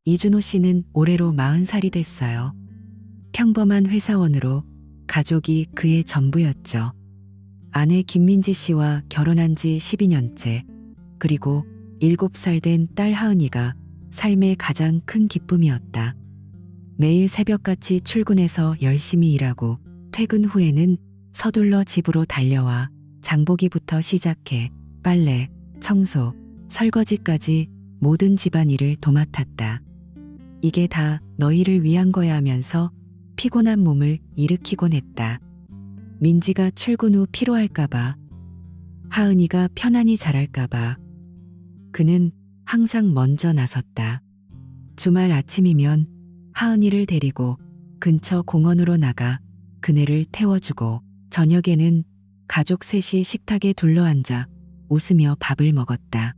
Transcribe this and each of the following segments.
이준호 씨는 올해로 40살이 됐어요. 평범한 회사원으로 가족이 그의 전부였죠. 아내 김민지 씨와 결혼한 지 12년째, 그리고 7살 된 딸 하은이가 삶의 가장 큰 기쁨이었다. 매일 새벽같이 출근해서 열심히 일하고 퇴근 후에는 서둘러 집으로 달려와 장보기부터 시작해 빨래, 청소, 설거지까지 모든 집안일을 도맡았다. 이게 다 너희를 위한 거야 하면서 피곤한 몸을 일으키곤 했다. 민지가 출근 후 피로할까봐, 하은이가 편안히 자랄까봐 그는 항상 먼저 나섰다. 주말 아침이면 하은이를 데리고 근처 공원으로 나가 그네를 태워주고, 저녁에는 가족 셋이 식탁에 둘러앉아 웃으며 밥을 먹었다.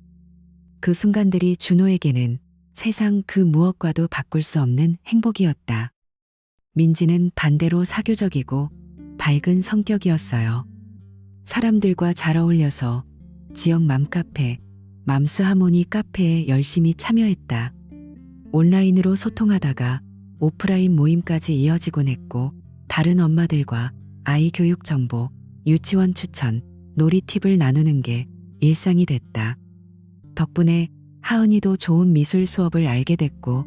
그 순간들이 준호에게는 세상 그 무엇과도 바꿀 수 없는 행복이었다. 민지는 반대로 사교적이고 밝은 성격이었어요. 사람들과 잘 어울려서 지역 맘카페, 맘스하모니 카페에 열심히 참여했다. 온라인으로 소통하다가 오프라인 모임까지 이어지곤 했고, 다른 엄마들과 아이 교육 정보, 유치원 추천, 놀이 팁을 나누는 게 일상이 됐다. 덕분에 하은이도 좋은 미술 수업을 알게 됐고,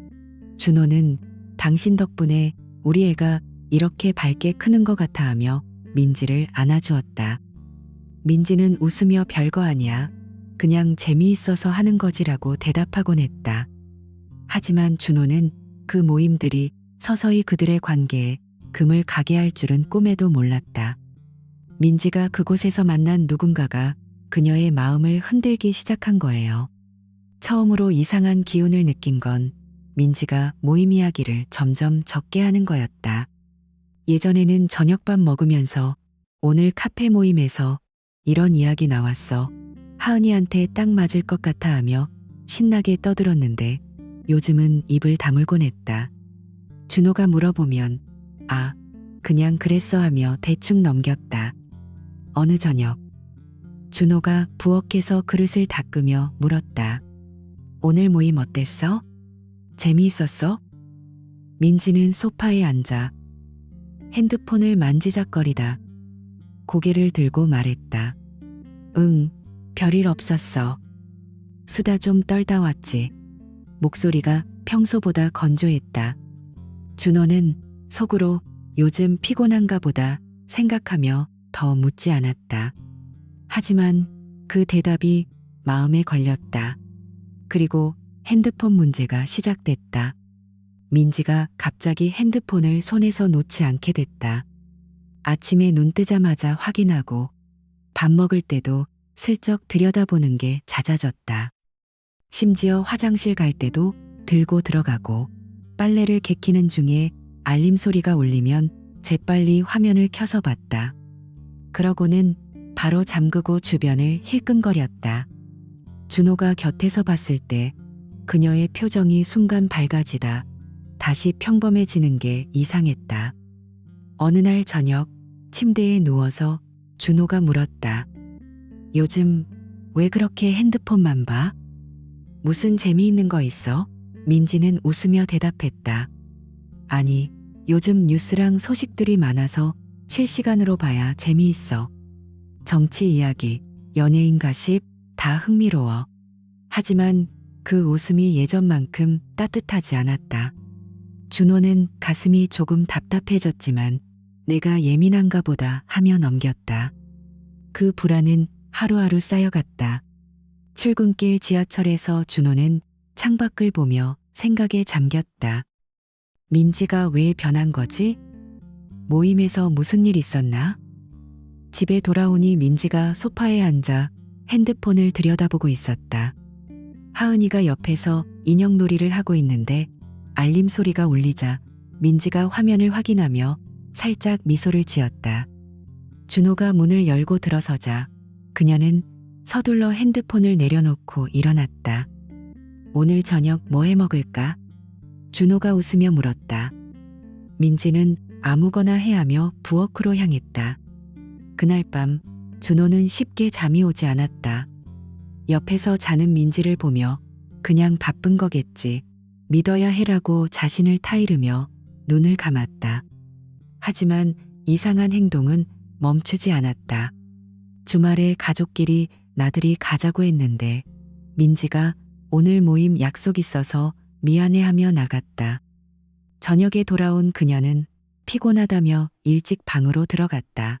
준호는 당신 덕분에 우리 애가 이렇게 밝게 크는 것 같아 하며 민지를 안아주었다. 민지는 웃으며 별거 아니야, 그냥 재미있어서 하는 거지라고 대답하곤 했다. 하지만 준호는 그 모임들이 서서히 그들의 관계에 금을 가게 할 줄은 꿈에도 몰랐다. 민지가 그곳에서 만난 누군가가 그녀의 마음을 흔들기 시작한 거예요. 처음으로 이상한 기운을 느낀 건 민지가 모임 이야기를 점점 적게 하는 거였다. 예전에는 저녁밥 먹으면서 오늘 카페 모임에서 이런 이야기 나왔어, 하은이한테 딱 맞을 것 같아 하며 신나게 떠들었는데, 요즘은 입을 다물곤 했다. 준호가 물어보면 아, 그냥 그랬어 하며 대충 넘겼다. 어느 저녁, 준호가 부엌에서 그릇을 닦으며 물었다. 오늘 모임 어땠어? 재미있었어? 민지는 소파에 앉아 핸드폰을 만지작거리다 고개를 들고 말했다. 응, 별일 없었어. 수다 좀 떨다 왔지. 목소리가 평소보다 건조했다. 준호는 속으로 요즘 피곤한가 보다 생각하며 더 묻지 않았다. 하지만 그 대답이 마음에 걸렸다. 그리고 핸드폰 문제가 시작됐다. 민지가 갑자기 핸드폰을 손에서 놓지 않게 됐다. 아침에 눈 뜨자마자 확인하고 밥 먹을 때도 슬쩍 들여다보는 게 잦아졌다. 심지어 화장실 갈 때도 들고 들어가고, 빨래를 개키는 중에 알림 소리가 울리면 재빨리 화면을 켜서 봤다. 그러고는 바로 잠그고 주변을 힐끔거렸다. 준호가 곁에서 봤을 때 그녀의 표정이 순간 밝아지다 다시 평범해지는 게 이상했다. 어느 날 저녁, 침대에 누워서 준호가 물었다. 요즘 왜 그렇게 핸드폰만 봐? 무슨 재미있는 거 있어? 민지는 웃으며 대답했다. 아니, 요즘 뉴스랑 소식들이 많아서 실시간으로 봐야 재미있어. 정치 이야기, 연예인 가십 다 흥미로워. 하지만 그 웃음이 예전만큼 따뜻하지 않았다. 준호는 가슴이 조금 답답해졌지만 내가 예민한가 보다 하며 넘겼다. 그 불안은 하루하루 쌓여갔다. 출근길 지하철에서 준호는 창밖을 보며 생각에 잠겼다. 민지가 왜 변한 거지? 모임에서 무슨 일 있었나? 집에 돌아오니 민지가 소파에 앉아 핸드폰을 들여다보고 있었다. 하은이가 옆에서 인형놀이를 하고 있는데 알림 소리가 울리자 민지가 화면을 확인하며 살짝 미소를 지었다. 준호가 문을 열고 들어서자 그녀는 서둘러 핸드폰을 내려놓고 일어났다. 오늘 저녁 뭐 해 먹을까? 준호가 웃으며 물었다. 민지는 아무거나 해 하며 부엌으로 향했다. 그날 밤 준호는 쉽게 잠이 오지 않았다. 옆에서 자는 민지를 보며 그냥 바쁜 거겠지, 믿어야 해라고 자신을 타이르며 눈을 감았다. 하지만 이상한 행동은 멈추지 않았다. 주말에 가족끼리 나들이 가자고 했는데 민지가 오늘 모임 약속 있어서 미안해하며 나갔다. 저녁에 돌아온 그녀는 피곤하다며 일찍 방으로 들어갔다.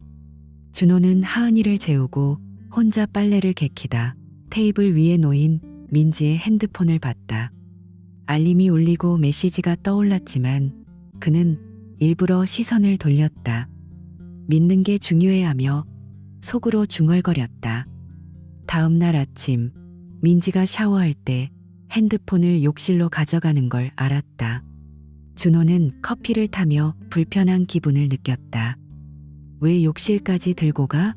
준호는 하은이를 재우고 혼자 빨래를 개키다 테이블 위에 놓인 민지의 핸드폰을 봤다. 알림이 울리고 메시지가 떠올랐지만 그는 일부러 시선을 돌렸다. 믿는 게 중요해하며 속으로 중얼거렸다. 다음 날 아침 민지가 샤워할 때 핸드폰을 욕실로 가져가는 걸 알았다. 준호는 커피를 타며 불편한 기분을 느꼈다. 왜 욕실까지 들고 가?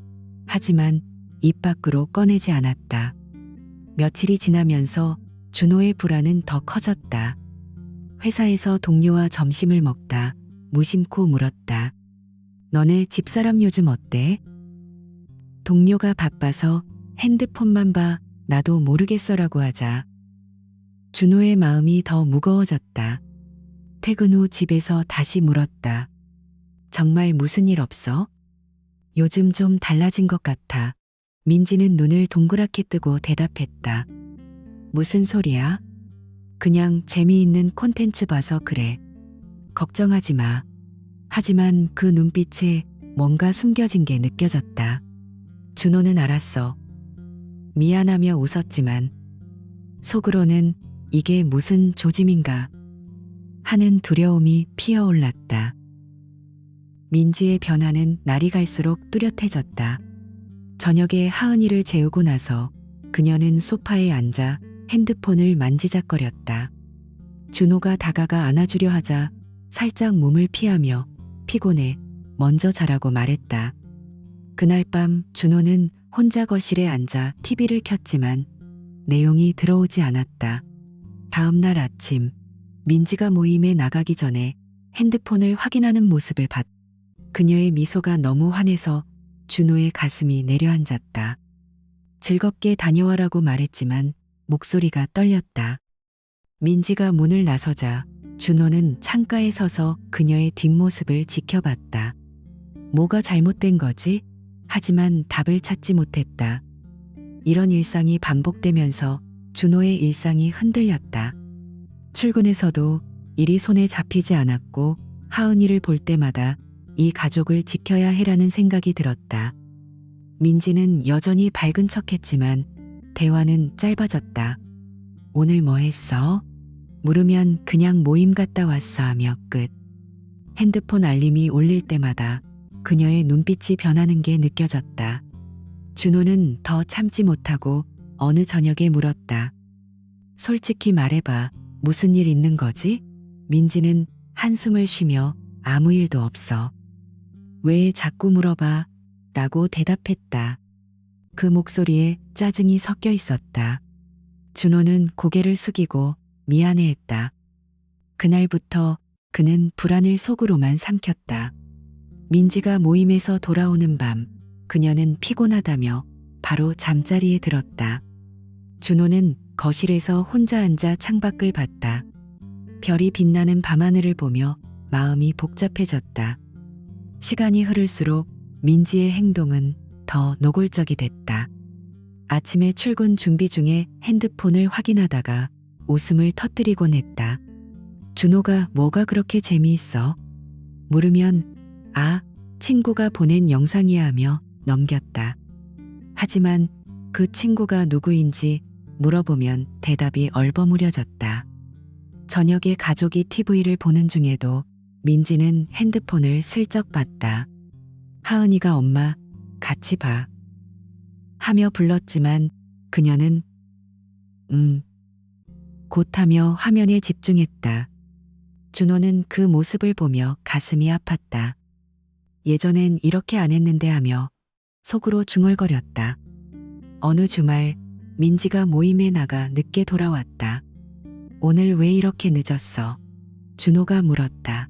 하지만 입 밖으로 꺼내지 않았다. 며칠이 지나면서 준호의 불안은 더 커졌다. 회사에서 동료와 점심을 먹다 무심코 물었다. 너네 집사람 요즘 어때? 동료가 바빠서 핸드폰만 봐 나도 모르겠어라고 하자 준호의 마음이 더 무거워졌다. 퇴근 후 집에서 다시 물었다. 정말 무슨 일 없어? 요즘 좀 달라진 것 같아. 민지는 눈을 동그랗게 뜨고 대답했다. 무슨 소리야? 그냥 재미있는 콘텐츠 봐서 그래. 걱정하지 마. 하지만 그 눈빛에 뭔가 숨겨진 게 느껴졌다. 준호는 알았어. 미안하며 웃었지만 속으로는 이게 무슨 조짐인가 하는 두려움이 피어올랐다. 민지의 변화는 날이 갈수록 뚜렷해졌다. 저녁에 하은이를 재우고 나서 그녀는 소파에 앉아 핸드폰을 만지작거렸다. 준호가 다가가 안아주려 하자 살짝 몸을 피하며 피곤해 먼저 자라고 말했다. 그날 밤 준호는 혼자 거실에 앉아 TV를 켰지만 내용이 들어오지 않았다. 다음 날 아침 민지가 모임에 나가기 전에 핸드폰을 확인하는 모습을 봤다. 그녀의 미소가 너무 환해서 준호의 가슴이 내려앉았다. 즐겁게 다녀와라고 말했지만 목소리가 떨렸다. 민지가 문을 나서자 준호는 창가에 서서 그녀의 뒷모습을 지켜봤다. 뭐가 잘못된 거지? 하지만 답을 찾지 못했다. 이런 일상이 반복되면서 준호의 일상이 흔들렸다. 출근에서도 일이 손에 잡히지 않았고 하은이를 볼 때마다 이 가족을 지켜야 해라는 생각이 들었다. 민지는 여전히 밝은 척했지만 대화는 짧아졌다. 오늘 뭐 했어? 물으면 그냥 모임 갔다 왔어 하며 끝. 핸드폰 알림이 울릴 때마다 그녀의 눈빛이 변하는 게 느껴졌다. 준호는 더 참지 못하고 어느 저녁에 물었다. 솔직히 말해봐. 무슨 일 있는 거지? 민지는 한숨을 쉬며 아무 일도 없어. 왜 자꾸 물어봐? 라고 대답했다. 그 목소리에 짜증이 섞여 있었다. 준호는 고개를 숙이고 미안해했다. 그날부터 그는 불안을 속으로만 삼켰다. 민지가 모임에서 돌아오는 밤 그녀는 피곤하다며 바로 잠자리에 들었다. 준호는 거실에서 혼자 앉아 창밖을 봤다. 별이 빛나는 밤하늘을 보며 마음이 복잡해졌다. 시간이 흐를수록 민지의 행동은 더 노골적이 됐다. 아침에 출근 준비 중에 핸드폰을 확인하다가 웃음을 터뜨리곤 했다. 준호가 뭐가 그렇게 재미있어? 물으면 아, 친구가 보낸 영상이야 하며 넘겼다. 하지만 그 친구가 누구인지 물어보면 대답이 얼버무려졌다. 저녁에 가족이 TV를 보는 중에도 민지는 핸드폰을 슬쩍 봤다. 하은이가 엄마 같이 봐 하며 불렀지만 그녀는 곧하며 화면에 집중했다. 준호는 그 모습을 보며 가슴이 아팠다. 예전엔 이렇게 안 했는데 하며 속으로 중얼거렸다. 어느 주말 민지가 모임에 나가 늦게 돌아왔다. 오늘 왜 이렇게 늦었어? 준호가 물었다.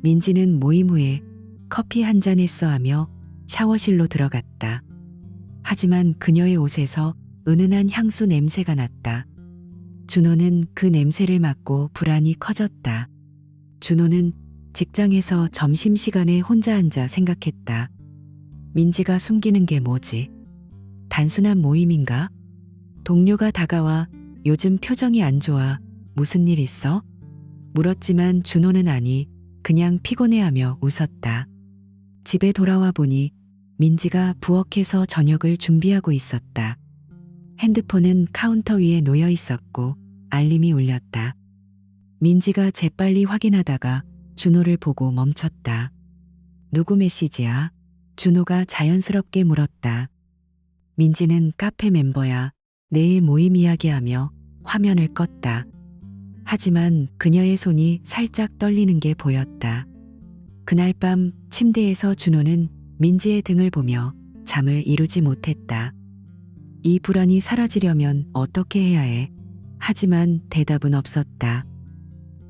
민지는 모임 후에 커피 한 잔 했어 하며 샤워실로 들어갔다. 하지만 그녀의 옷에서 은은한 향수 냄새가 났다. 준호는 그 냄새를 맡고 불안이 커졌다. 준호는 직장에서 점심시간에 혼자 앉아 생각했다. 민지가 숨기는 게 뭐지? 단순한 모임인가? 동료가 다가와 요즘 표정이 안 좋아. 무슨 일 있어? 물었지만 준호는 아니, 그냥 피곤해하며 웃었다. 집에 돌아와 보니 민지가 부엌에서 저녁을 준비하고 있었다. 핸드폰은 카운터 위에 놓여 있었고 알림이 울렸다. 민지가 재빨리 확인하다가 준호를 보고 멈췄다. 누구 메시지야? 준호가 자연스럽게 물었다. 민지는 카페 멤버야. 내일 모임 이야기하며 화면을 껐다. 하지만 그녀의 손이 살짝 떨리는 게 보였다. 그날 밤 침대에서 준호는 민지의 등을 보며 잠을 이루지 못했다. 이 불안이 사라지려면 어떻게 해야 해? 하지만 대답은 없었다.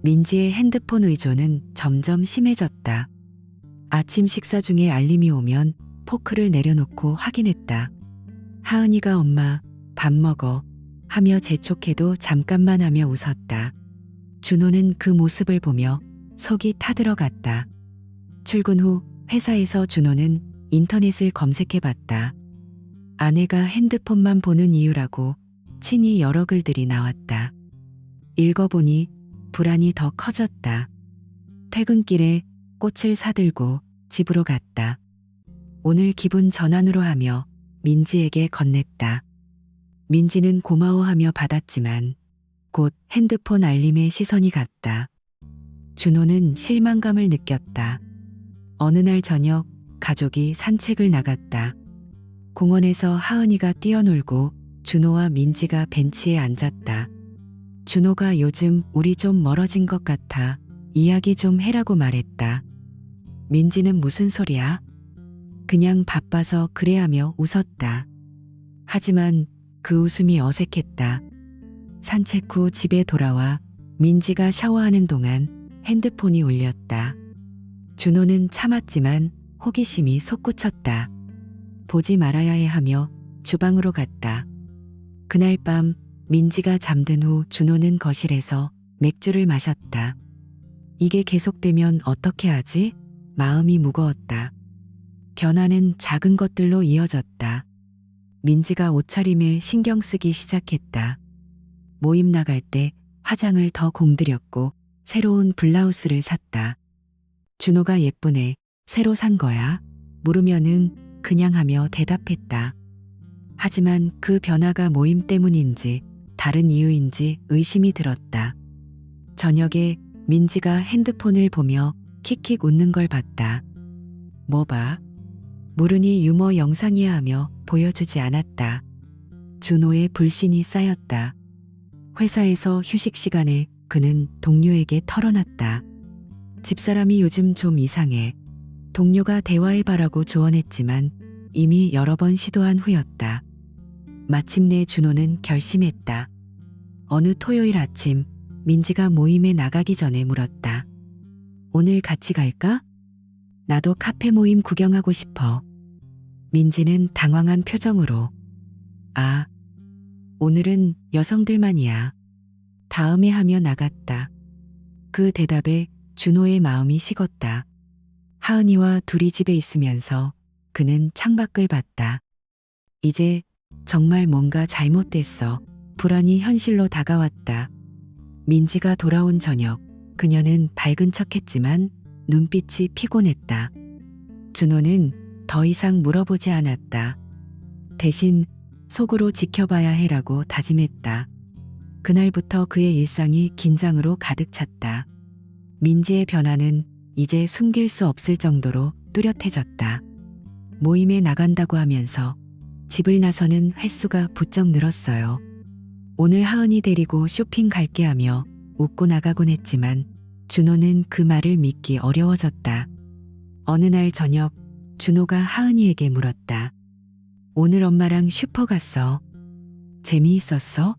민지의 핸드폰 의존은 점점 심해졌다. 아침 식사 중에 알림이 오면 포크를 내려놓고 확인했다. 하은이가 엄마, 밥 먹어 하며 재촉해도 잠깐만 하며 웃었다. 준호는 그 모습을 보며 속이 타들어갔다. 출근 후 회사에서 준호는 인터넷을 검색해봤다. 아내가 핸드폰만 보는 이유라고 친히 여러 글들이 나왔다. 읽어보니 불안이 더 커졌다. 퇴근길에 꽃을 사들고 집으로 갔다. 오늘 기분 전환으로 하며 민지에게 건넸다. 민지는 고마워하며 받았지만 곧 핸드폰 알림에 시선이 갔다. 준호는 실망감을 느꼈다. 어느 날 저녁 가족이 산책을 나갔다. 공원에서 하은이가 뛰어놀고 준호와 민지가 벤치에 앉았다. 준호가 요즘 우리 좀 멀어진 것 같아. 이야기 좀 해라고 말했다. 민지는 무슨 소리야? 그냥 바빠서 그래 하며 웃었다. 하지만 그 웃음이 어색했다. 산책 후 집에 돌아와 민지가 샤워하는 동안 핸드폰이 울렸다. 준호는 참았지만 호기심이 솟구쳤다. 보지 말아야 해 하며 주방으로 갔다. 그날 밤 민지가 잠든 후 준호는 거실에서 맥주를 마셨다. 이게 계속되면 어떻게 하지? 마음이 무거웠다. 변화는 작은 것들로 이어졌다. 민지가 옷차림에 신경 쓰기 시작했다. 모임 나갈 때 화장을 더 공들였고 새로운 블라우스를 샀다. 준호가 예쁘네. 새로 산 거야? 물으면은 그냥 하며 대답했다. 하지만 그 변화가 모임 때문인지 다른 이유인지 의심이 들었다. 저녁에 민지가 핸드폰을 보며 킥킥 웃는 걸 봤다. 뭐 봐? 물으니 유머 영상이야 하며 보여주지 않았다. 준호의 불신이 쌓였다. 회사에서 휴식 시간에 그는 동료에게 털어놨다. 집사람이 요즘 좀 이상해. 동료가 대화해봐라고 조언했지만 이미 여러 번 시도한 후였다. 마침내 준호는 결심했다. 어느 토요일 아침 민지가 모임에 나가기 전에 물었다. 오늘 같이 갈까? 나도 카페 모임 구경하고 싶어. 민지는 당황한 표정으로 아, 오늘은 여성들만이야. 다음에 하며 나갔다. 그 대답에 준호의 마음이 식었다. 하은이와 둘이 집에 있으면서 그는 창밖을 봤다. 이제 정말 뭔가 잘못됐어. 불안이 현실로 다가왔다. 민지가 돌아온 저녁, 그녀는 밝은 척했지만 눈빛이 피곤했다. 준호는 더 이상 물어보지 않았다. 대신 속으로 지켜봐야 해라고 다짐했다. 그날부터 그의 일상이 긴장으로 가득 찼다. 민지의 변화는 이제 숨길 수 없을 정도로 뚜렷해졌다. 모임에 나간다고 하면서 집을 나서는 횟수가 부쩍 늘었어요. 오늘 하은이 데리고 쇼핑 갈게 하며 웃고 나가곤 했지만 준호는 그 말을 믿기 어려워졌다. 어느 날 저녁 준호가 하은이에게 물었다. 오늘 엄마랑 슈퍼 갔어. 재미있었어?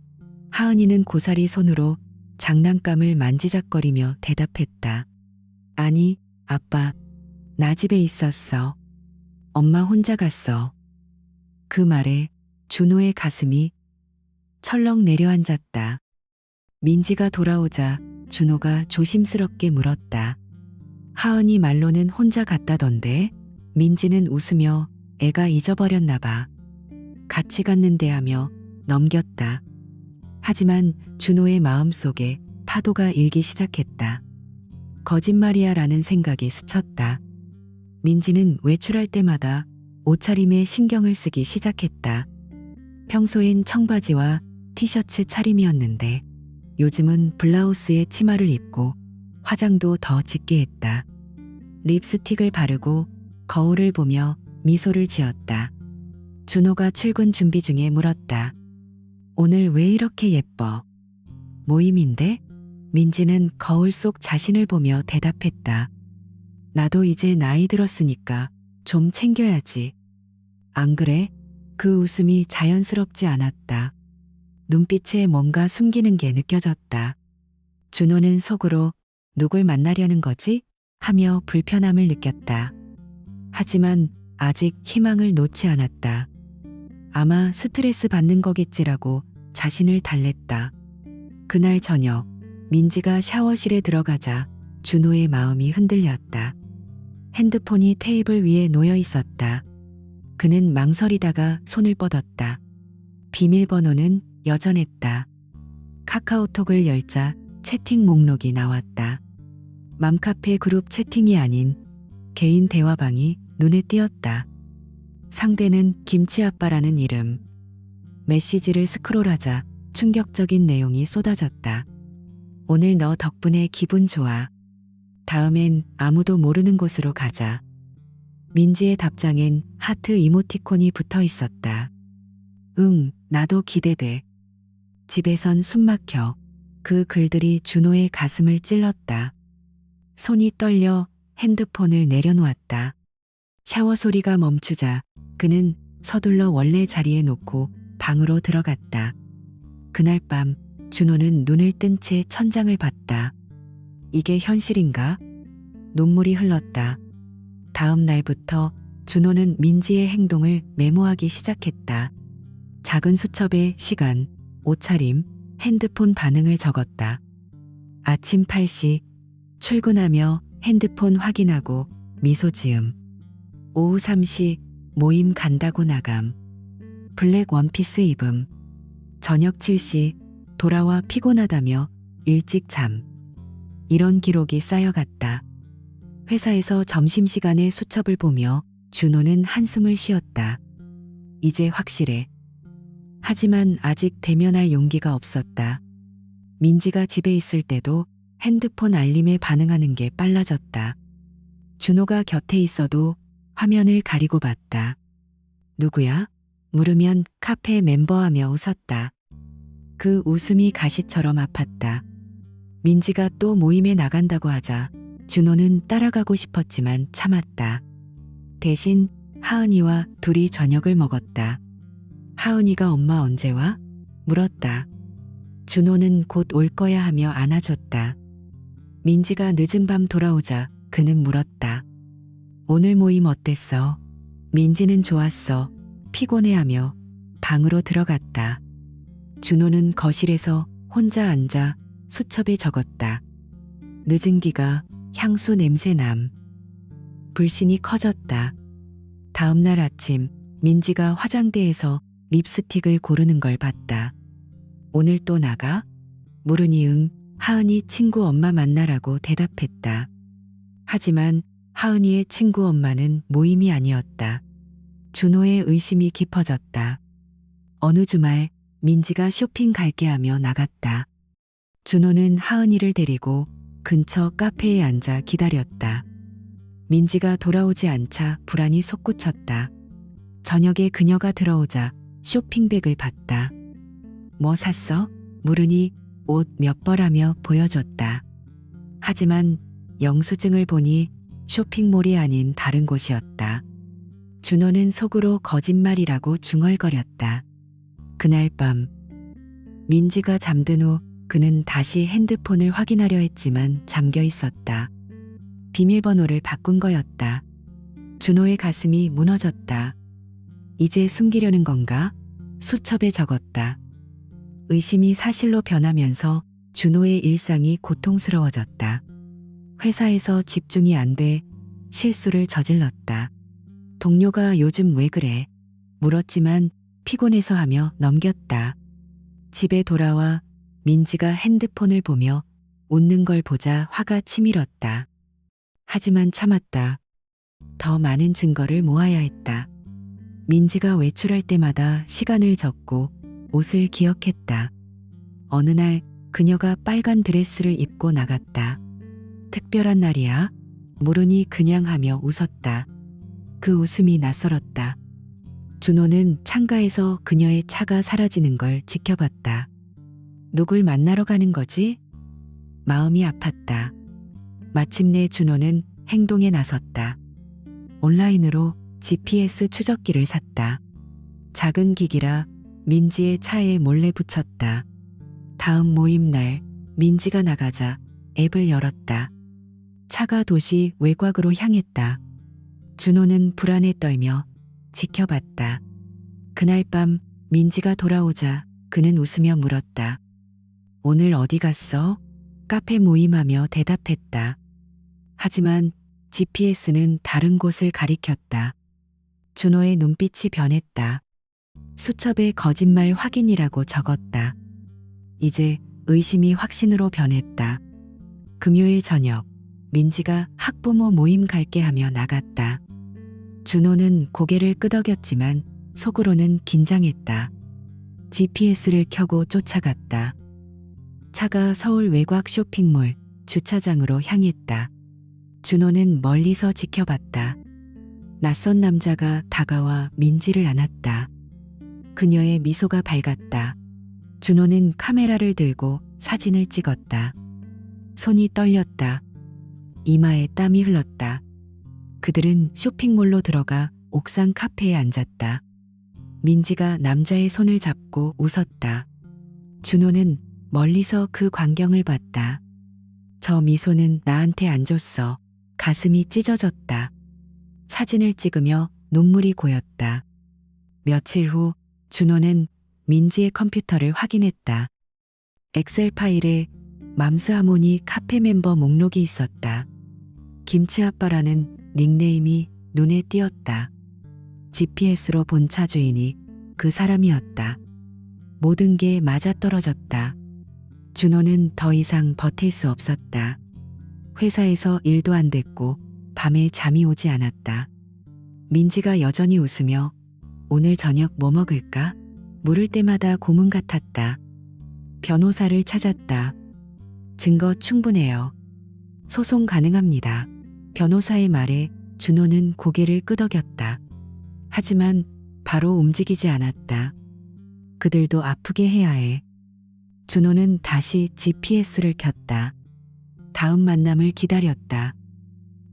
하은이는 고사리 손으로 장난감을 만지작거리며 대답했다. 아니, 아빠, 나 집에 있었어. 엄마 혼자 갔어. 그 말에 준호의 가슴이 철렁 내려앉았다. 민지가 돌아오자 준호가 조심스럽게 물었다. 하은이 말로는 혼자 갔다던데 민지는 웃으며 애가 잊어버렸나 봐. 같이 갔는데 하며 넘겼다. 하지만 준호의 마음속에 파도가 일기 시작했다. 거짓말이야 라는 생각이 스쳤다. 민지는 외출할 때마다 옷차림에 신경을 쓰기 시작했다. 평소엔 청바지와 티셔츠 차림이었는데 요즘은 블라우스에 치마를 입고 화장도 더 짙게 했다. 립스틱을 바르고 거울을 보며 미소를 지었다. 준호가 출근 준비 중에 물었다. 오늘 왜 이렇게 예뻐? 모임인데? 민지는 거울 속 자신을 보며 대답했다. 나도 이제 나이 들었으니까 좀 챙겨야지. 안 그래? 그 웃음이 자연스럽지 않았다. 눈빛에 뭔가 숨기는 게 느껴졌다. 준호는 속으로 누굴 만나려는 거지? 하며 불편함을 느꼈다. 하지만 아직 희망을 놓지 않았다. 아마 스트레스 받는 거겠지라고 자신을 달랬다. 그날 저녁 민지가 샤워실에 들어가자 준호의 마음이 흔들렸다. 핸드폰이 테이블 위에 놓여 있었다. 그는 망설이다가 손을 뻗었다. 비밀번호는 여전했다. 카카오톡을 열자 채팅 목록이 나왔다. 맘카페 그룹 채팅이 아닌 개인 대화방이 눈에 띄었다. 상대는 김치아빠라는 이름. 메시지를 스크롤하자 충격적인 내용이 쏟아졌다. 오늘 너 덕분에 기분 좋아. 다음엔 아무도 모르는 곳으로 가자. 민지의 답장엔 하트 이모티콘이 붙어 있었다. 응, 나도 기대돼. 집에선 숨막혀. 그 글들이 준호의 가슴을 찔렀다. 손이 떨려 핸드폰을 내려놓았다. 샤워 소리가 멈추자 그는 서둘러 원래 자리에 놓고 방으로 들어갔다. 그날 밤 준호는 눈을 뜬 채 천장을 봤다. 이게 현실인가? 눈물이 흘렀다. 다음 날부터 준호는 민지의 행동을 메모하기 시작했다. 작은 수첩에 시간, 옷차림, 핸드폰 반응을 적었다. 아침 8시 출근하며 핸드폰 확인하고 미소 지음. 오후 3시 모임 간다고 나감. 블랙 원피스 입음. 저녁 7시 돌아와 피곤하다며 일찍 잠. 이런 기록이 쌓여갔다. 회사에서 점심시간에 수첩을 보며 준호는 한숨을 쉬었다. 이제 확실해. 하지만 아직 대면할 용기가 없었다. 민지가 집에 있을 때도 핸드폰 알림에 반응하는 게 빨라졌다. 준호가 곁에 있어도 화면을 가리고 봤다. 누구야? 물으면 카페 멤버하며 웃었다. 그 웃음이 가시처럼 아팠다. 민지가 또 모임에 나간다고 하자 준호는 따라가고 싶었지만 참았다. 대신 하은이와 둘이 저녁을 먹었다. 하은이가 엄마 언제 와? 물었다. 준호는 곧 올 거야 하며 안아줬다. 민지가 늦은 밤 돌아오자 그는 물었다. 오늘 모임 어땠어? 민지는 좋았어. 피곤해하며 방으로 들어갔다. 준호는 거실에서 혼자 앉아 수첩에 적었다. 늦은 기가 향수 냄새남. 불신이 커졌다. 다음 날 아침 민지가 화장대에서 립스틱을 고르는 걸 봤다. 오늘 또 나가? 물으니 응, 하은이 친구 엄마 만나라고 대답했다. 하지만 하은이의 친구 엄마는 모임이 아니었다. 준호의 의심이 깊어졌다. 어느 주말 민지가 쇼핑 갈게 하며 나갔다. 준호는 하은이를 데리고 근처 카페에 앉아 기다렸다. 민지가 돌아오지 않자 불안이 솟구쳤다. 저녁에 그녀가 들어오자 쇼핑백을 봤다. 뭐 샀어? 물으니 옷 몇 벌하며 보여줬다. 하지만 영수증을 보니 쇼핑몰이 아닌 다른 곳이었다. 준호는 속으로 거짓말이라고 중얼거렸다. 그날 밤 민지가 잠든 후 그는 다시 핸드폰을 확인하려 했지만 잠겨 있었다. 비밀번호를 바꾼 거였다. 준호의 가슴이 무너졌다. 이제 숨기려는 건가? 수첩에 적었다. 의심이 사실로 변하면서 준호의 일상이 고통스러워졌다. 회사에서 집중이 안 돼 실수를 저질렀다. 동료가 요즘 왜 그래? 물었지만 피곤해서 하며 넘겼다. 집에 돌아와 민지가 핸드폰을 보며 웃는 걸 보자 화가 치밀었다. 하지만 참았다. 더 많은 증거를 모아야 했다. 민지가 외출할 때마다 시간을 적고 옷을 기억했다. 어느 날 그녀가 빨간 드레스를 입고 나갔다. 특별한 날이야? 모르니 그냥 하며 웃었다. 그 웃음이 낯설었다. 준호는 창가에서 그녀의 차가 사라지는 걸 지켜봤다. 누굴 만나러 가는 거지? 마음이 아팠다. 마침내 준호는 행동에 나섰다. 온라인으로 GPS 추적기를 샀다. 작은 기기라 민지의 차에 몰래 붙였다. 다음 모임 날 민지가 나가자 앱을 열었다. 차가 도시 외곽으로 향했다. 준호는 불안에 떨며 지켜봤다. 그날 밤 민지가 돌아오자 그는 웃으며 물었다. 오늘 어디 갔어? 카페 모임하며 대답했다. 하지만 GPS는 다른 곳을 가리켰다. 준호의 눈빛이 변했다. 수첩에 거짓말 확인이라고 적었다. 이제 의심이 확신으로 변했다. 금요일 저녁 민지가 학부모 모임 갈게 하며 나갔다. 준호는 고개를 끄덕였지만 속으로는 긴장했다. GPS를 켜고 쫓아갔다. 차가 서울 외곽 쇼핑몰 주차장으로 향했다. 준호는 멀리서 지켜봤다. 낯선 남자가 다가와 민지를 안았다. 그녀의 미소가 밝았다. 준호는 카메라를 들고 사진을 찍었다. 손이 떨렸다. 이마에 땀이 흘렀다. 그들은 쇼핑몰로 들어가 옥상 카페에 앉았다. 민지가 남자의 손을 잡고 웃었다. 준호는 멀리서 그 광경을 봤다. 저 미소는 나한테 안 줬어. 가슴이 찢어졌다. 사진을 찍으며 눈물이 고였다. 며칠 후 준호는 민지의 컴퓨터를 확인했다. 엑셀 파일에 맘스 하모니 카페 멤버 목록이 있었다. 김치 아빠라는 닉네임이 눈에 띄었다. GPS로 본 차 주인이 그 사람이었다. 모든 게 맞아떨어졌다. 준호는 더 이상 버틸 수 없었다. 회사에서 일도 안 됐고 밤에 잠이 오지 않았다. 민지가 여전히 웃으며 오늘 저녁 뭐 먹을까? 물을 때마다 고문 같았다. 변호사를 찾았다. 증거 충분해요. 소송 가능합니다. 변호사의 말에 준호는 고개를 끄덕였다. 하지만 바로 움직이지 않았다. 그들도 아프게 해야 해. 준호는 다시 GPS를 켰다. 다음 만남을 기다렸다.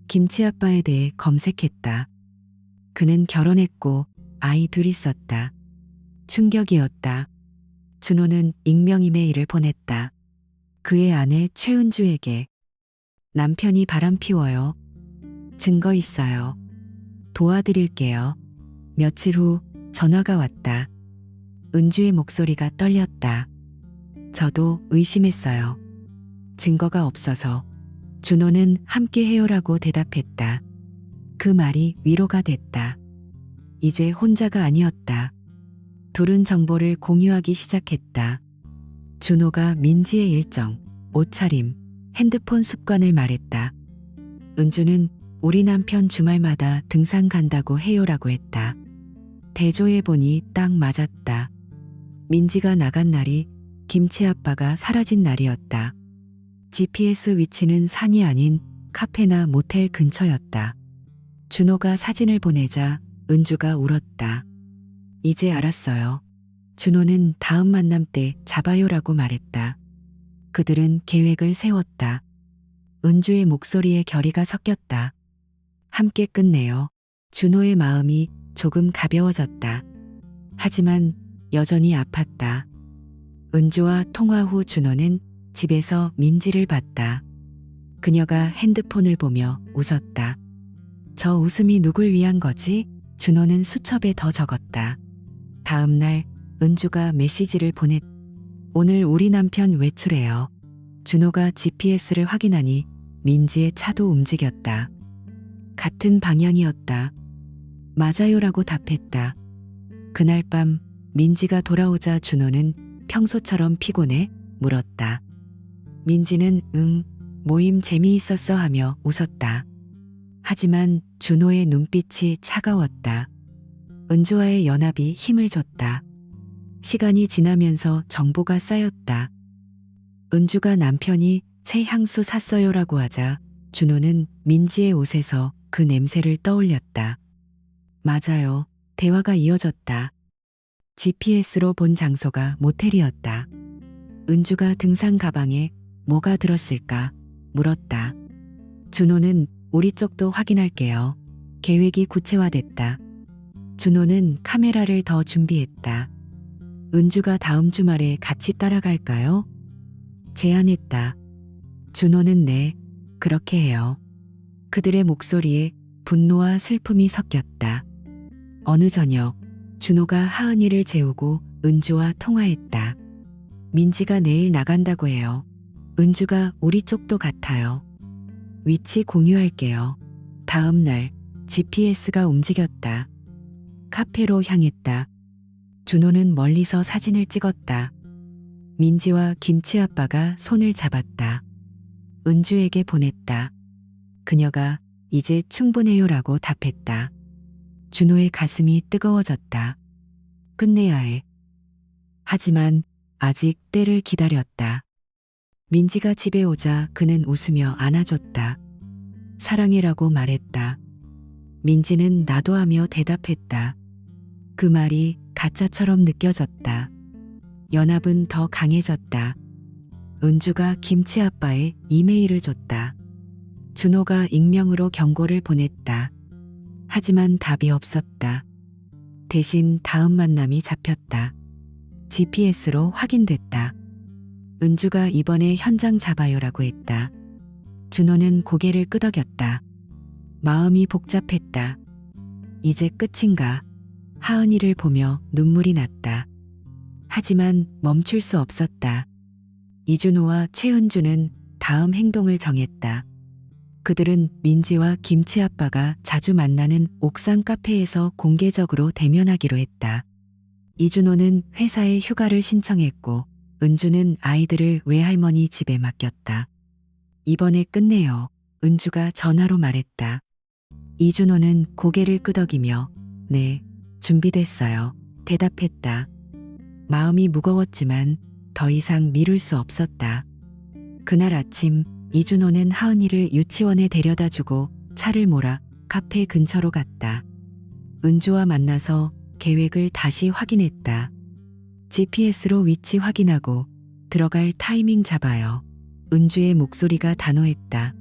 김치 아빠에 대해 검색했다. 그는 결혼했고 아이 둘 있었다. 충격이었다. 준호는 익명 이메일을 보냈다. 그의 아내 최은주에게 남편이 바람 피워요. 증거 있어요. 도와드릴게요. 며칠 후 전화가 왔다. 은주의 목소리가 떨렸다. 저도 의심했어요. 증거가 없어서. 준호는 함께 해요라고 대답했다. 그 말이 위로가 됐다. 이제 혼자가 아니었다. 둘은 정보를 공유하기 시작했다. 준호가 민지의 일정, 옷차림, 핸드폰 습관을 말했다. 은주는 우리 남편 주말마다 등산 간다고 해요라고 했다. 대조해보니 딱 맞았다. 민지가 나간 날이 김치 아빠가 사라진 날이었다. GPS 위치는 산이 아닌 카페나 모텔 근처였다. 준호가 사진을 보내자 은주가 울었다. 이제 알았어요. 준호는 다음 만남 때 잡아요라고 말했다. 그들은 계획을 세웠다. 은주의 목소리에 결의가 섞였다. 함께 끝내요. 준호의 마음이 조금 가벼워졌다. 하지만 여전히 아팠다. 은주와 통화 후 준호는 집에서 민지를 봤다. 그녀가 핸드폰을 보며 웃었다. 저 웃음이 누굴 위한 거지? 준호는 수첩에 더 적었다. 다음 날 은주가 메시지를 보냈. 오늘 우리 남편 외출해요. 준호가 GPS를 확인하니 민지의 차도 움직였다. 같은 방향이었다. 맞아요라고 답했다. 그날 밤 민지가 돌아오자 준호는 평소처럼 피곤해? 물었다. 민지는 응, 모임 재미있었어 하며 웃었다. 하지만 준호의 눈빛이 차가웠다. 은주와의 연합이 힘을 줬다. 시간이 지나면서 정보가 쌓였다. 은주가 남편이 새 향수 샀어요라고 하자 준호는 민지의 옷에서 그 냄새를 떠올렸다. 맞아요. 대화가 이어졌다. GPS로 본 장소가 모텔이었다. 은주가 등산 가방에 뭐가 들었을까 물었다. 준호는 우리 쪽도 확인할게요. 계획이 구체화됐다. 준호는 카메라를 더 준비했다. 은주가 다음 주말에 같이 따라갈까요? 제안했다. 준호는 네, 그렇게 해요. 그들의 목소리에 분노와 슬픔이 섞였다. 어느 저녁 준호가 하은이를 재우고 은주와 통화했다. 민지가 내일 나간다고 해요. 은주가 우리 쪽도 같아요. 위치 공유할게요. 다음 날 GPS가 움직였다. 카페로 향했다. 준호는 멀리서 사진을 찍었다. 민지와 김치 아빠가 손을 잡았다. 은주에게 보냈다. 그녀가 이제 충분해요라고 답했다. 준호의 가슴이 뜨거워졌다. 끝내야 해. 하지만 아직 때를 기다렸다. 민지가 집에 오자 그는 웃으며 안아줬다. 사랑해라고 말했다. 민지는 나도 하며 대답했다. 그 말이 가짜처럼 느껴졌다. 연합은 더 강해졌다. 은주가 김치 아빠에 이메일을 줬다. 준호가 익명으로 경고를 보냈다. 하지만 답이 없었다. 대신 다음 만남이 잡혔다. GPS로 확인됐다. 은주가 이번에 현장 잡아요라고 했다. 준호는 고개를 끄덕였다. 마음이 복잡했다. 이제 끝인가? 하은이를 보며 눈물이 났다. 하지만 멈출 수 없었다. 이준호와 최은주는 다음 행동을 정했다. 그들은 민지와 김치 아빠가 자주 만나는 옥상 카페에서 공개적으로 대면하기로 했다. 이준호는 회사에 휴가를 신청했고 은주는 아이들을 외할머니 집에 맡겼다. 이번에 끝내요. 은주가 전화로 말했다. 이준호는 고개를 끄덕이며 네, 준비됐어요. 대답했다. 마음이 무거웠지만 더 이상 미룰 수 없었다. 그날 아침 이준호는 하은이를 유치원에 데려다주고 차를 몰아 카페 근처로 갔다. 은주와 만나서 계획을 다시 확인했다. GPS로 위치 확인하고 들어갈 타이밍 잡아요. 은주의 목소리가 단호했다.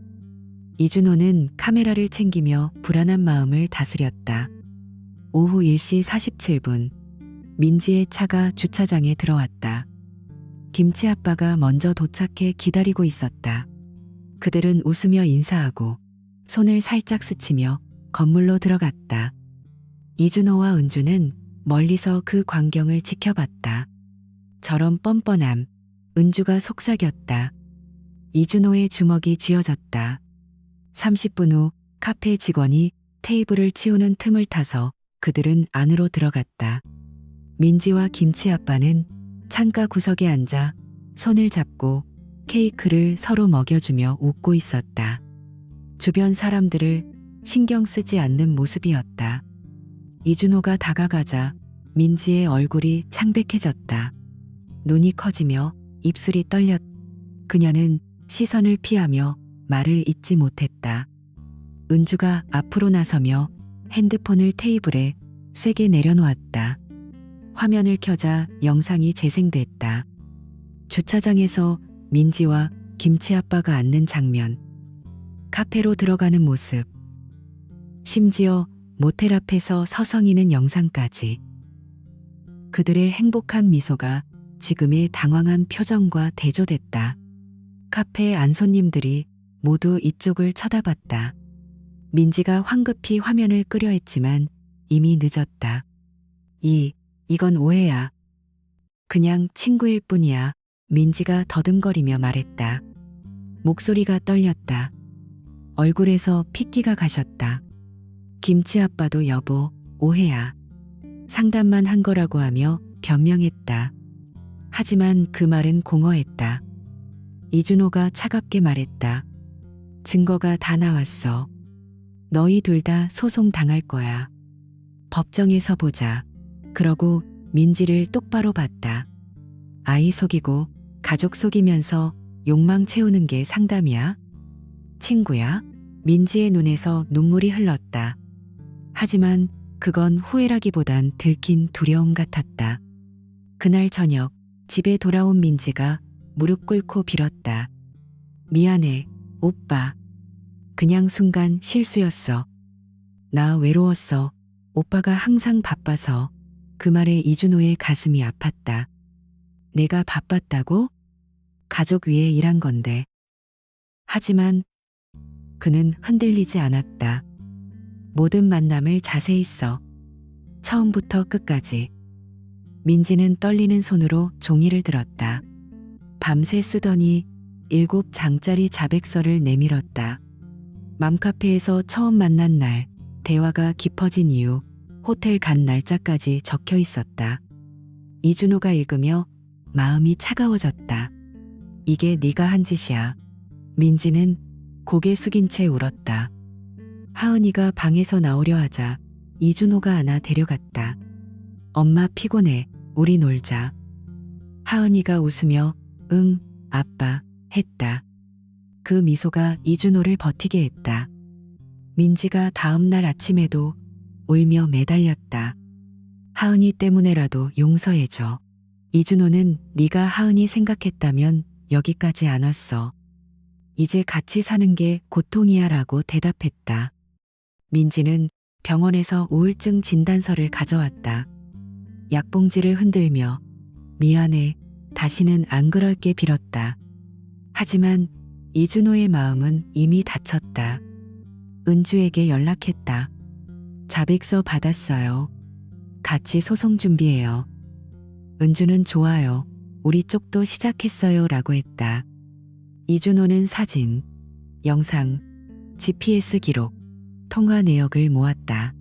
이준호는 카메라를 챙기며 불안한 마음을 다스렸다. 오후 1시 47분 민지의 차가 주차장에 들어왔다. 김치 아빠가 먼저 도착해 기다리고 있었다. 그들은 웃으며 인사하고 손을 살짝 스치며 건물로 들어갔다. 이준호와 은주는 멀리서 그 광경을 지켜봤다. 저런 뻔뻔함, 은주가 속삭였다. 이준호의 주먹이 쥐어졌다. 30분 후 카페 직원이 테이블을 치우는 틈을 타서 그들은 안으로 들어갔다. 민지와 김치 아빠는 창가 구석에 앉아 손을 잡고 케이크를 서로 먹여주며 웃고 있었다. 주변 사람들을 신경 쓰지 않는 모습이었다. 이준호가 다가가자 민지의 얼굴이 창백해졌다. 눈이 커지며 입술이 떨렸다. 그녀는 시선을 피하며 말을 잇지 못했다. 은주가 앞으로 나서며 핸드폰을 테이블에 세게 내려놓았다. 화면을 켜자 영상이 재생됐다. 주차장에서 민지와 김치 아빠가 앉는 장면. 카페로 들어가는 모습. 심지어 모텔 앞에서 서성이는 영상까지. 그들의 행복한 미소가 지금의 당황한 표정과 대조됐다. 카페 안 손님들이 모두 이쪽을 쳐다봤다. 민지가 황급히 화면을 끄려 했지만 이미 늦었다. 이건 오해야. 그냥 친구일 뿐이야. 민지가 더듬거리며 말했다. 목소리가 떨렸다. 얼굴에서 핏기가 가셨다. 김치 아빠도 여보, 오해야. 상담만 한 거라고 하며 변명했다. 하지만 그 말은 공허했다. 이준호가 차갑게 말했다. 증거가 다 나왔어. 너희 둘 다 소송 당할 거야. 법정에서 보자. 그러고 민지를 똑바로 봤다. 아이 속이고 가족 속이면서 욕망 채우는 게 상담이야? 친구야? 민지의 눈에서 눈물이 흘렀다. 하지만 그건 후회라기보단 들킨 두려움 같았다. 그날 저녁 집에 돌아온 민지가 무릎 꿇고 빌었다. 미안해, 오빠. 그냥 순간 실수였어. 나 외로웠어. 오빠가 항상 바빠서. 그 말에 이준호의 가슴이 아팠다. 내가 바빴다고? 가족 위해 일한 건데. 하지만 그는 흔들리지 않았다. 모든 만남을 자세히 써. 처음부터 끝까지. 민지는 떨리는 손으로 종이를 들었다. 밤새 쓰더니 7장짜리 자백서를 내밀었다. 맘카페에서 처음 만난 날, 대화가 깊어진 이유, 호텔 간 날짜까지 적혀 있었다. 이준호가 읽으며 마음이 차가워졌다. 이게 네가 한 짓이야. 민지는 고개 숙인 채 울었다. 하은이가 방에서 나오려 하자 이준호가 안아 데려갔다. 엄마 피곤해. 우리 놀자. 하은이가 웃으며 응, 아빠, 했다. 그 미소가 이준호를 버티게 했다. 민지가 다음 날 아침에도 울며 매달렸다. 하은이 때문에라도 용서해줘. 이준호는 네가 하은이 생각했다면 여기까지 안 왔어. 이제 같이 사는 게 고통이야 라고 대답했다. 민지는 병원에서 우울증 진단서를 가져왔다. 약봉지를 흔들며 미안해, 다시는 안 그럴게 빌었다. 하지만 이준호의 마음은 이미 다쳤다. 은주에게 연락했다. 자백서 받았어요. 같이 소송 준비해요. 은주는 좋아요. 우리 쪽도 시작했어요 라고 했다. 이준호는 사진, 영상, GPS 기록, 통화 내역을 모았다.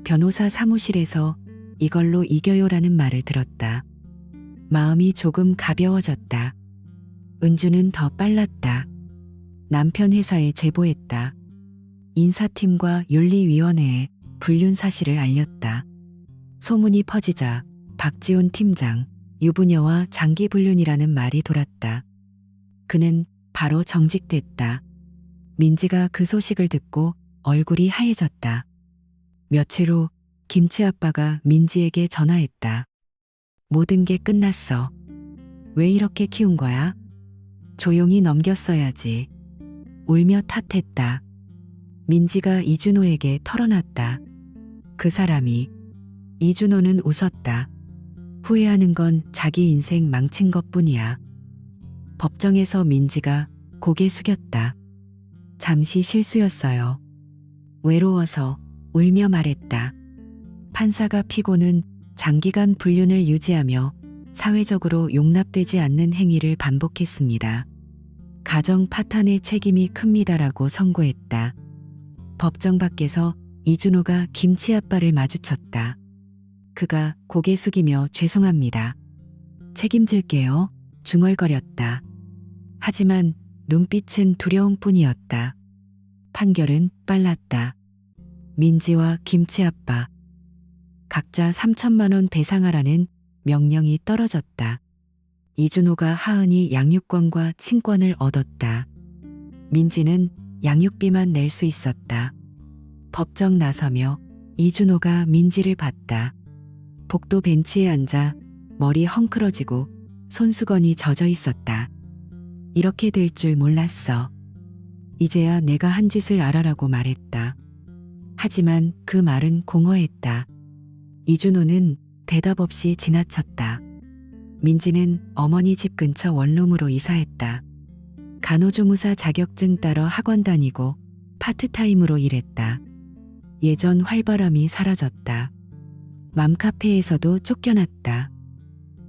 변호사 사무실에서 이걸로 이겨요라는 말을 들었다. 마음이 조금 가벼워졌다. 은주는 더 빨랐다. 남편 회사에 제보했다. 인사팀과 윤리위원회에 불륜 사실을 알렸다. 소문이 퍼지자 박지훈 팀장, 유부녀와 장기 불륜이라는 말이 돌았다. 그는 바로 정직됐다. 민지가 그 소식을 듣고 얼굴이 하얘졌다. 며칠 후 김치 아빠가 민지에게 전화했다. 모든 게 끝났어. 왜 이렇게 키운 거야? 조용히 넘겼어야지. 울며 탓했다. 민지가 이준호에게 털어놨다. 그 사람이. 이준호는 웃었다. 후회하는 건 자기 인생 망친 것뿐이야. 법정에서 민지가 고개 숙였다. 잠시 실수였어요. 외로워서 울며 말했다. 판사가 피고는 장기간 불륜을 유지하며 사회적으로 용납되지 않는 행위를 반복했습니다. 가정 파탄의 책임이 큽니다라고 선고했다. 법정 밖에서 이준호가 김치 아빠를 마주쳤다. 그가 고개 숙이며 죄송합니다. 책임질게요. 중얼거렸다. 하지만 눈빛은 두려움뿐이었다. 판결은 빨랐다. 민지와 김치 아빠. 각자 3천만 원 배상하라는 명령이 떨어졌다. 이준호가 하은이 양육권과 친권을 얻었다. 민지는 양육비만 낼 수 있었다. 법정 나서며 이준호가 민지를 봤다. 복도 벤치에 앉아 머리 헝클어지고 손수건이 젖어 있었다. 이렇게 될 줄 몰랐어. 이제야 내가 한 짓을 알아라고 말했다. 하지만 그 말은 공허했다. 이준호는 대답 없이 지나쳤다. 민지는 어머니 집 근처 원룸으로 이사했다. 간호조무사 자격증 따러 학원 다니고 파트타임으로 일했다. 예전 활발함이 사라졌다. 맘카페에서도 쫓겨났다.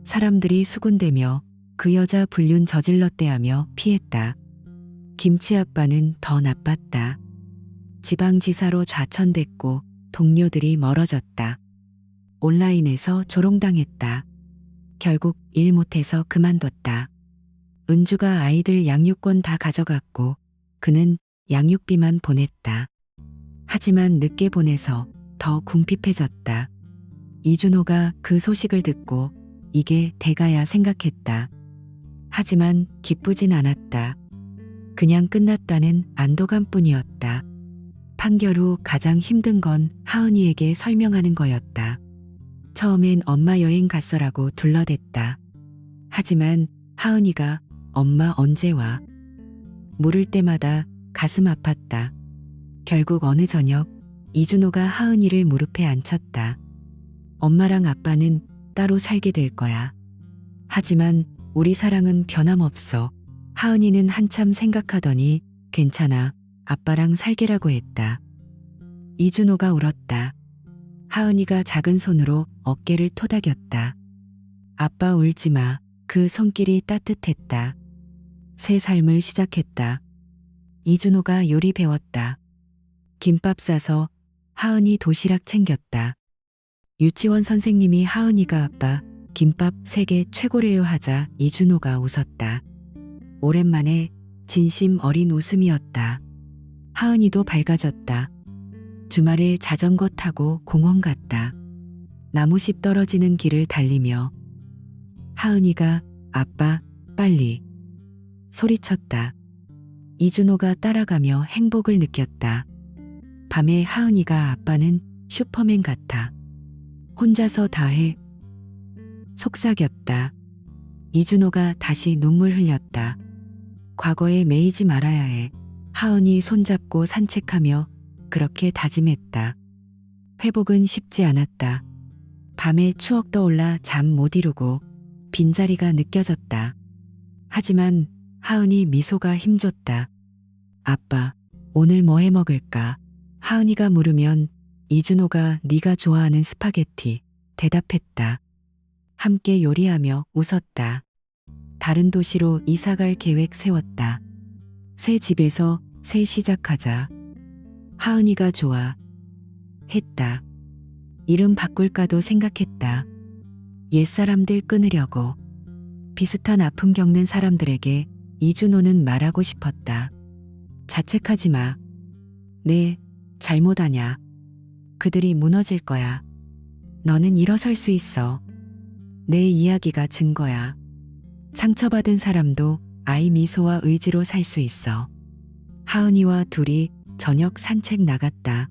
사람들이 수군대며 그 여자 불륜 저질렀대 하며 피했다. 김치 아빠는 더 나빴다. 지방지사로 좌천됐고 동료들이 멀어졌다. 온라인에서 조롱당했다. 결국 일 못해서 그만뒀다. 은주가 아이들 양육권 다 가져갔고 그는 양육비만 보냈다. 하지만 늦게 보내서 더 궁핍해졌다. 이준호가 그 소식을 듣고 이게 대가야 생각했다. 하지만 기쁘진 않았다. 그냥 끝났다는 안도감뿐이었다. 판결 후 가장 힘든 건 하은이에게 설명하는 거였다. 처음엔 엄마 여행 갔어라고 둘러댔다. 하지만 하은이가 엄마 언제 와? 물을 때마다 가슴 아팠다. 결국 어느 저녁 이준호가 하은이를 무릎에 앉혔다. 엄마랑 아빠는 따로 살게 될 거야. 하지만 우리 사랑은 변함없어. 하은이는 한참 생각하더니 괜찮아. 아빠랑 살게라고 했다. 이준호가 울었다. 하은이가 작은 손으로 어깨를 토닥였다. 아빠 울지 마. 그 손길이 따뜻했다. 새 삶을 시작했다. 이준호가 요리 배웠다. 김밥 싸서 하은이 도시락 챙겼다. 유치원 선생님이 하은이가 아빠 김밥 3개 최고래요 하자 이준호가 웃었다. 오랜만에 진심 어린 웃음이었다. 하은이도 밝아졌다. 주말에 자전거 타고 공원 갔다. 나무십 떨어지는 길을 달리며 하은이가 아빠 빨리 소리쳤다. 이준호가 따라가며 행복을 느꼈다. 밤에 하은이가 아빠는 슈퍼맨 같아. 혼자서 다 해. 속삭였다. 이준호가 다시 눈물 흘렸다. 과거에 매이지 말아야 해. 하은이 손잡고 산책하며 그렇게 다짐했다. 회복은 쉽지 않았다. 밤에 추억 떠올라 잠 못 이루고 빈자리가 느껴졌다. 하지만 하은이 미소가 힘줬다. 아빠, 오늘 뭐 해 먹을까? 하은이가 물으면 이준호가 네가 좋아하는 스파게티 대답했다. 함께 요리하며 웃었다. 다른 도시로 이사갈 계획 세웠다. 새 집에서 새 시작하자. 하은이가 좋아 했다. 이름 바꿀까도 생각했다. 옛사람들 끊으려고. 비슷한 아픔 겪는 사람들에게 이준호는 말하고 싶었다. 자책하지 마. 네, 잘못하냐. 그들이 무너질 거야. 너는 일어설 수 있어. 내 이야기가 증거야. 상처받은 사람도 아이 미소와 의지로 살 수 있어. 하은이와 둘이 저녁 산책 나갔다.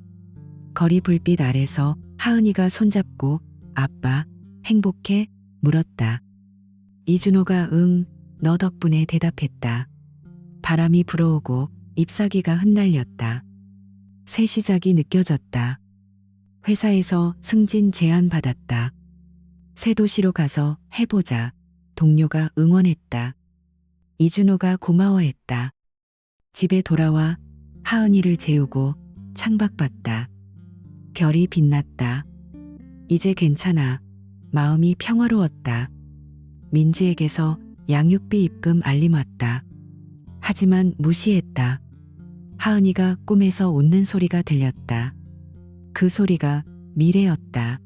거리 불빛 아래서 하은이가 손잡고 아빠, 행복해? 물었다. 이준호가 응, 너 덕분에 대답했다. 바람이 불어오고 잎사귀가 흩날렸다. 새 시작이 느껴졌다. 회사에서 승진 제안 받았다. 새 도시로 가서 해보자. 동료가 응원했다. 이준호가 고마워했다. 집에 돌아와 하은이를 재우고 창밖봤다. 별이 빛났다. 이제 괜찮아. 마음이 평화로웠다. 민지에게서 양육비 입금 알림 왔다. 하지만 무시했다. 하은이가 꿈에서 웃는 소리가 들렸다. 그 소리가 미래였다.